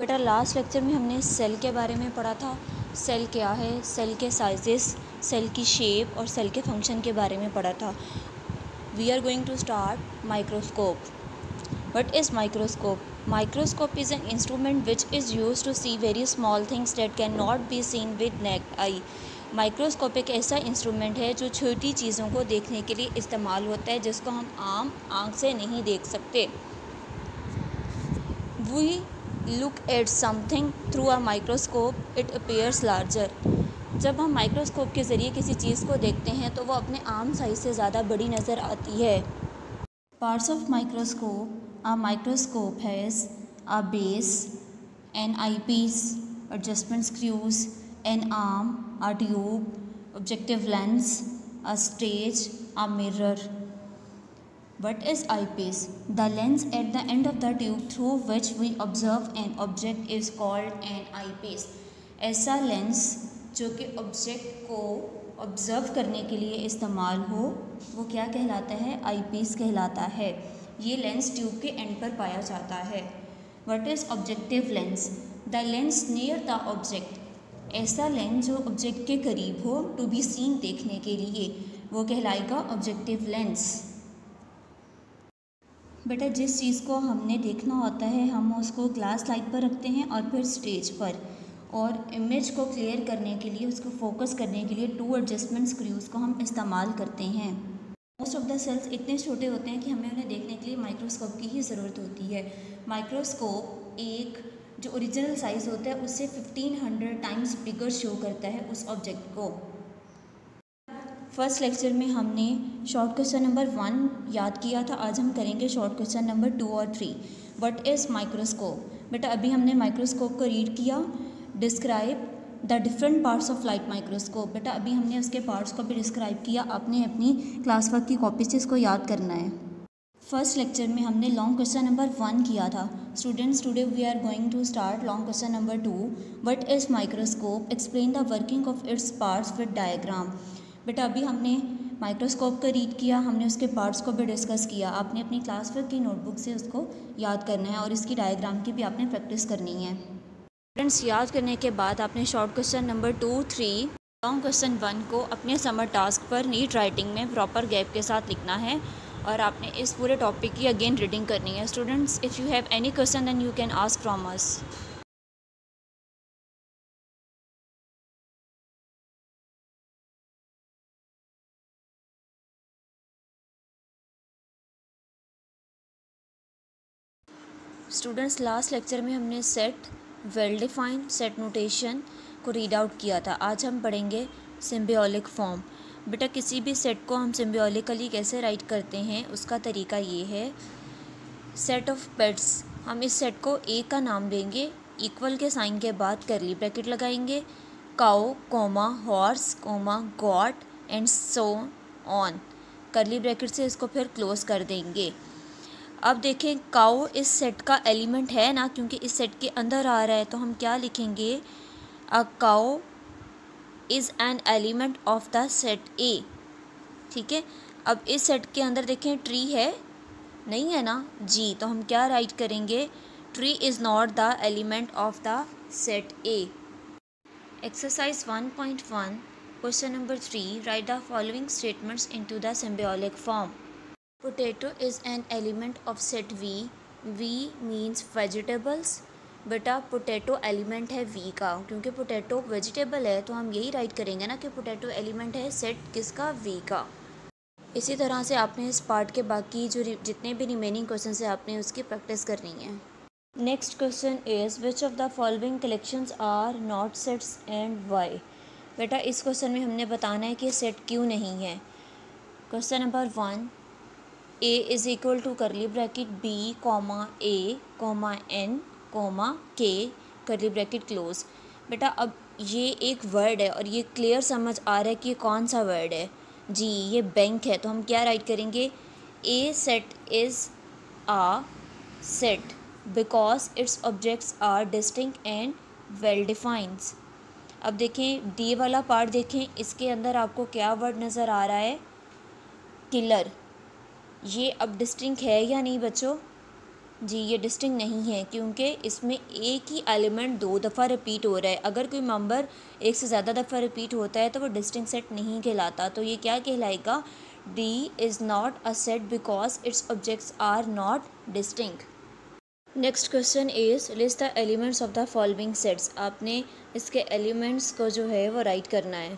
बेटा last lecture में हमने सेल के बारे में पढ़ा था। सेल क्या है, सेल के साइजेस, सेल की शेप और सेल के फंक्शन के बारे में पढ़ा था। We are going to start microscope. What is microscope? Microscope is an instrument which is used to see very small things that cannot be seen with naked eye. Microscope एक ऐसा instrument है जो छोटी चीज़ों को देखने के लिए इस्तेमाल होता है जिसको हम आम आँख से नहीं देख सकते। We look at something through a microscope, it appears larger. जब हम माइक्रोस्कोप के ज़रिए किसी चीज़ को देखते हैं तो वो अपने आम साइज से ज़्यादा बड़ी नज़र आती है। Parts of microscope: a microscope has a base, an eyepiece, adjustment screws, an arm, a tube, objective lens, a stage, a mirror. What is eyepiece? The lens at the end of the tube through which we observe an object is called an eyepiece. ऐसा lens जो कि object को observe करने के लिए इस्तेमाल हो वो क्या कहलाता है? आईपीस कहलाता है। ये लेंस ट्यूब के एंड पर पाया जाता है। What is objective lens? The lens near the object. ऐसा लेंस जो ऑब्जेक्ट के करीब हो, टू बी सीन देखने के लिए, वो कहलाएगा ऑब्जेक्टिव लेंस। बेटा जिस चीज़ को हमने देखना होता है हम उसको ग्लास लाइट पर रखते हैं और फिर स्टेज पर, और इमेज को क्लियर करने के लिए, उसको फोकस करने के लिए 2 एडजस्टमेंट स्क्रूज़ को हम इस्तेमाल करते हैं। मोस्ट ऑफ द सेल्स इतने छोटे होते हैं कि हमें उन्हें देखने के लिए माइक्रोस्कोप की ही ज़रूरत होती है। माइक्रोस्कोप एक जो ओरिजिनल साइज़ होता है उससे 1500 टाइम्स बिगर शो करता है उस ऑब्जेक्ट को। फर्स्ट लेक्चर में हमने शॉर्ट क्वेश्चन नंबर 1 याद किया था। आज हम करेंगे शॉर्ट क्वेश्चन नंबर 2 और 3। What is microscope? बेटा अभी हमने माइक्रोस्कोप को रीड किया। Describe the different parts of light microscope. बेटा अभी हमने उसके पार्ट्स को भी डिस्क्राइब किया। आपने अपनी क्लास वर्क की कॉपी से इसको याद करना है। फर्स्ट लेक्चर में हमने लॉन्ग क्वेश्चन नंबर 1 किया था। Students, today we are going to start long question number 2। What is microscope? Explain the working of its parts with diagram. बेटा अभी हमने माइक्रोस्कोप को रीड किया, हमने उसके पार्ट्स को भी डिस्कस किया। आपने अपनी क्लास वर्क की नोटबुक से उसको याद करना है और इसकी डायग्राम की भी आपने प्रैक्टिस करनी है। स्टूडेंट्स, याद करने के बाद आपने short question number 2, 3, long question 1 को अपने समर टास्क पर नीट राइटिंग में प्रॉपर गैप के साथ लिखना है और आपने इस पूरे टॉपिक की अगेन रीडिंग करनी है। Students, if you have any question then you can ask from us. Students, last lecture में हमने set, well define, set notation को रीड आउट किया था। आज हम पढ़ेंगे सिम्बियोलिक फॉर्म। बेटा किसी भी सेट को हम सिम्बियोलिकली कैसे राइट करते हैं उसका तरीका ये है। सेट ऑफ पेट्स, हम इस सेट को ए का नाम देंगे, इक्वल के साइन के बाद करली ब्रैकेट लगाएंगे, cow comma horse comma goat and so on, curly bracket से इसको फिर क्लोज कर देंगे। अब देखें काउ इस सेट का एलिमेंट है ना, क्योंकि इस सेट के अंदर आ रहा है, तो हम क्या लिखेंगे? A cow is an element of the set ए। ठीक है। अब इस सेट के अंदर देखें ट्री है, नहीं है ना जी, तो हम क्या राइट करेंगे? Tree is not the element of the set A. Exercise 1.1 question number 3, write the following statements into the symbolic form. Potato is an element of set V. V means vegetables. बेटा potato element है V का, क्योंकि potato vegetable है तो हम यही right करेंगे ना कि पोटैटो एलिमेंट है सेट किसका? वी का। इसी तरह से आपने इस पार्ट के बाकी जो जितने भी रिमेनिंग क्वेश्चन है आपने उसकी प्रैक्टिस करनी है। Next question is which of the following collections are not sets and why. बेटा इस क्वेश्चन में हमने बताना है कि सेट क्यों नहीं है। Question number 1, A is equal to curly bracket B comma A comma N comma K curly bracket close. बेटा अब ये एक वर्ड है और ये क्लियर समझ आ रहा है कि ये कौन सा वर्ड है जी, ये बैंक है, तो हम क्या राइट करेंगे? A set is a set because its objects are distinct and well defines. अब देखें डी वाला पार्ट देखें, इसके अंदर आपको क्या वर्ड नज़र आ रहा है? किलर। ये अब डिस्टिंक्ट है या नहीं बच्चों? जी ये डिस्टिंक्ट नहीं है क्योंकि इसमें एक ही एलिमेंट 2 दफ़ा रिपीट हो रहा है। अगर कोई नंबर एक से ज़्यादा दफ़ा रिपीट होता है तो वो डिस्टिंक्ट सेट नहीं कहलाता। तो ये क्या कहलाएगा? D is not a set because its objects are not distinct. Next question is list the elements of the following sets. आपने इसके एलिमेंट्स को जो है वो राइट करना है।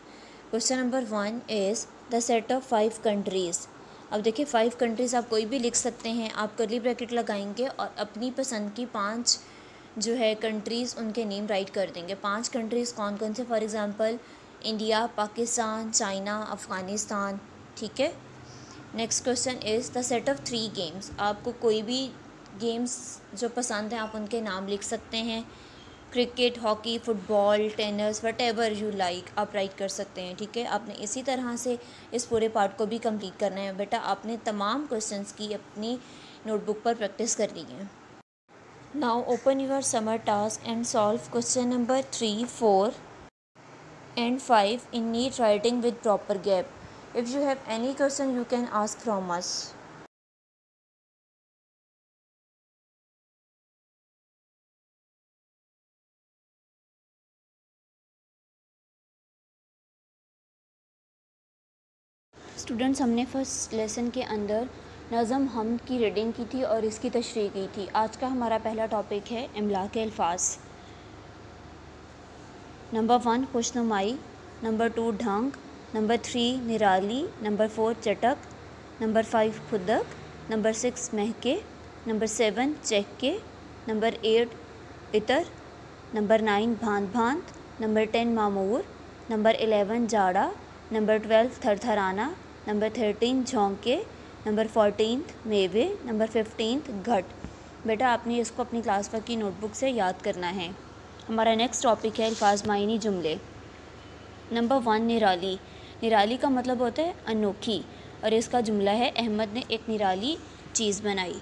Question number 1 is the set of 5 countries. अब देखिए 5 कंट्रीज़ आप कोई भी लिख सकते हैं। आप कर्ली ब्रैकेट लगाएंगे और अपनी पसंद की 5 जो है कंट्रीज़ उनके नेम राइट कर देंगे। 5 कंट्रीज़ कौन कौन से? For example India, Pakistan, China, Afghanistan. ठीक है। Next question is the set of 3 games. आपको कोई भी गेम्स जो पसंद हैं आप उनके नाम लिख सकते हैं। Cricket, hockey, football, tennis, whatever you like आप राइट कर सकते हैं। ठीक है। आपने इसी तरह से इस पूरे पार्ट को भी कंप्लीट करना है। बेटा आपने तमाम क्वेश्चंस की अपनी नोटबुक पर प्रैक्टिस कर ली है। Now open your summer task and solve question number 3, 4 and 5 in neat writing with proper gap. If you have any question you can ask from us. Students हमने फर्स्ट लेसन के अंदर नज़म हमद की reading की थी और इसकी तशरीह की थी। आज का हमारा पहला टॉपिक है इमला के अल्फाज। नंबर 1 खुशनुमाई, नंबर 2 ढंग, नंबर 3 निराली, नंबर 4 चटक, नंबर 5 खुदक, नंबर 6 महके, नंबर 7 चहके, नंबर 8 इतर, नंबर 9 भांत भांत, नंबर 10 मामूर, नंबर 11 जाड़ा, नंबर 12 थरथराना, नंबर 13 झोंके, नंबर 14 मेवे, नंबर 15 घट। बेटा आपने इसको अपनी क्लास वर्क की नोटबुक से याद करना है। हमारा नेक्स्ट टॉपिक है अल्फाज मायनी जुमले। नंबर 1 निराली। निराली का मतलब होता है अनोखी और इसका जुमला है अहमद ने एक निराली चीज़ बनाई।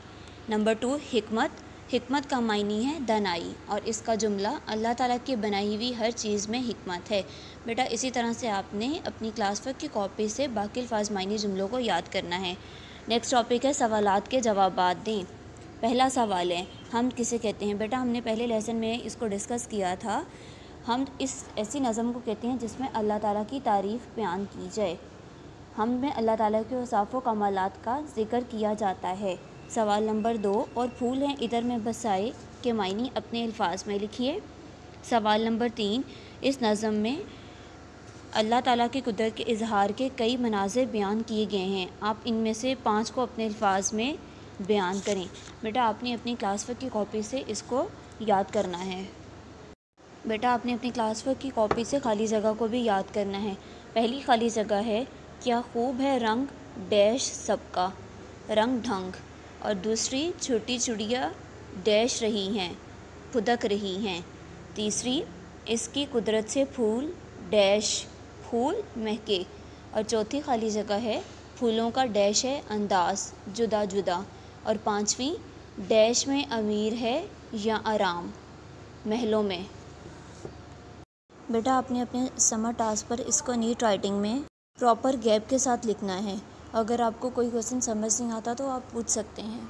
नंबर 2 हिकमत। हिकमत का मायनी है दानाई और इसका जुमला अल्लाह ताला की बनाई हुई हर चीज़ में हिकमत है। बेटा इसी तरह से आपने अपनी क्लास वर्क की कॉपी से बाकी अल्फाज मायनी जुमलों को याद करना है। नेक्स्ट टॉपिक है सवालात के जवाबात दें। पहला सवाल है हमद किसे कहते हैं। बेटा हमने पहले लेसन में इसको डिस्कस किया था। हमद इस ऐसी नज़म को कहते हैं जिसमें अल्लाह ताला की तारीफ़ बयान की जाए। हमद में अल्लाह ताला के औसाफ़ व कमालात का ज़िक्र किया जाता है। सवाल नंबर 2 और फूल हैं इधर में बसाए के मायनी अपने अल्फाज में लिखिए। सवाल नंबर 3 इस नज़म में अल्लाह ताला की कुदरत के इजहार के कई मनाज़िर बयान किए गए हैं। आप इनमें से 5 को अपने अल्फाज में बयान करें। बेटा आपने अपनी क्लास वर्क की कॉपी से इसको याद करना है। बेटा आपने अपनी क्लास वर्क की कॉपी से खाली जगह को भी याद करना है। पहली खाली जगह है क्या खूब है रंग डैश सबका, रंग ढंग। और दूसरी छोटी चिड़िया डैश रही हैं, फुदक रही हैं। तीसरी इसकी कुदरत से फूल डैश फूल महके। और चौथी खाली जगह है फूलों का डैश है अंदाज जुदा जुदा। और पांचवी डैश में अमीर है या आराम महलों में। बेटा आपने अपने समर टास्क पर इसको नीट राइटिंग में प्रॉपर गैप के साथ लिखना है। अगर आपको कोई क्वेश्चन समझ नहीं आता तो आप पूछ सकते हैं।